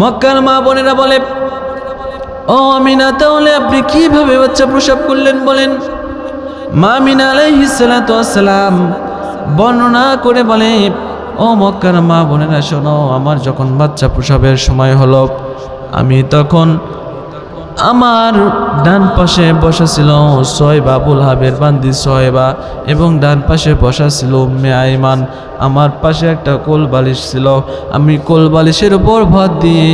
মক্কার মা বোনেরা বলে, ও আমিনা, তাহলে আপনি কিভাবে বাচ্চা প্রসব করলেন বলেন। মা আমিনা আলাইহিস সালাতু ওয়াস সালাম বর্ণনা করে বলে, ও মক্কার মা বোনেরা শোনো, আমার যখন বাচ্চা প্রসবের সময় হলো, আমি তখন আমার ডান পাশে বসা ছিল সোয়েবা, আবুল হাবের বান্দি সোয়েবা, এবং ডান পাশে বসা ছিল উম্মে আইমান। আমার পাশে একটা কোল বালিশ ছিল। আমি কোল বালিশের উপর ভর দিয়ে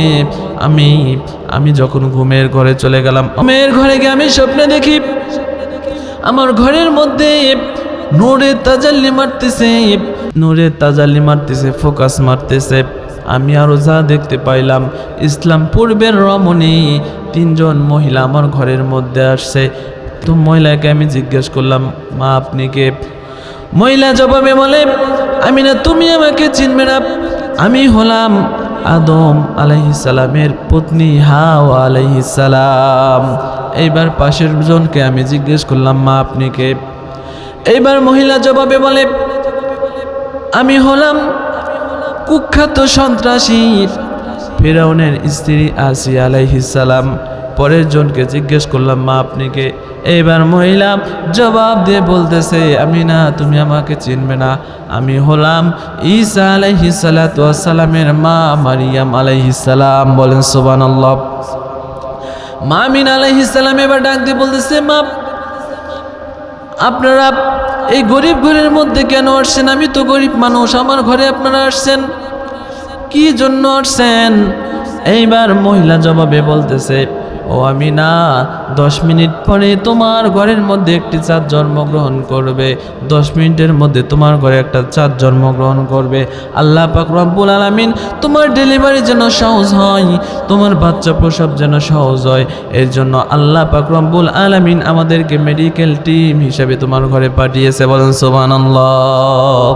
আমি যখন ঘুমের ঘরে চলে গেলাম, ঘুমের ঘরে গিয়ে আমি স্বপ্নে দেখি আমার ঘরের মধ্যে নূরের তাজাল্লি মারতেছে, ফোকাস মারতেছে। আমি আরো যা দেখতে পাইলাম, ইসলাম পূর্বের রমণী 3 জন মহিলা আমার ঘরের মধ্যে আসছে। তো মহিলাকে আমি জিজ্ঞেস করলাম, মা আপনি কে? মহিলা জবাবে বলে, আমিনা, তুমি আমাকে চিনবে না, আমি হলাম আদম আলাইহিস সালামের পত্নী হাওয়া আলাইহিস সালাম। এইবার পাশের জনকে আমি জিজ্ঞেস করলাম, মা আপনি কে? এইবার মহিলা জবাবে বলে, আমি হলাম কুখ্যাত সন্ত্রাসী ফিরআউনের স্ত্রী আসিয়া আলাইহিস সালাম। পরের জনকে জিজ্ঞেস করলাম, মা আপনি কে? এইবার মহিলা জবাব দিয়ে বলতেছে, আমিনা, তুমি আমাকে চিনবে না, আমি হলাম ঈসা আলাইহিস সালাতু ওয়াস সালামের মা মারিয়াম আলাইহিস সালাম। বলেন সুবহানাল্লাহ। মা আমিনা আলাইহিস সালাম এবার ডাক দিয়ে বলতেছে, মা আপনারা এই গরিব ঘরের মধ্যে কেন আসছেন? আমি তো গরিব মানুষ, আমার ঘরে আপনারা আসছেন কি জন্য আসছেন? এইবার মহিলা জবাবে বলতেছে, ও আমিনা, 10 মিনিট পরে তোমার ঘরের মধ্যে একটি চাঁদ জন্মগ্রহণ করবে। 10 মিনিটের মধ্যে তোমার ঘরে একটা চাঁদ জন্মগ্রহণ করবে। আল্লাহ পাক রব্বুল আলামিন তোমার ডেলিভারি যেন সহজ হয়, তোমার বাচ্চা প্রসব যেন সহজ হয়, এর জন্য আল্লাহ পাক রব্বুল আলামিন আমাদেরকে মেডিকেল টিম হিসেবে তোমার ঘরে পাঠিয়েছে। বলেন সুবহানাল্লাহ।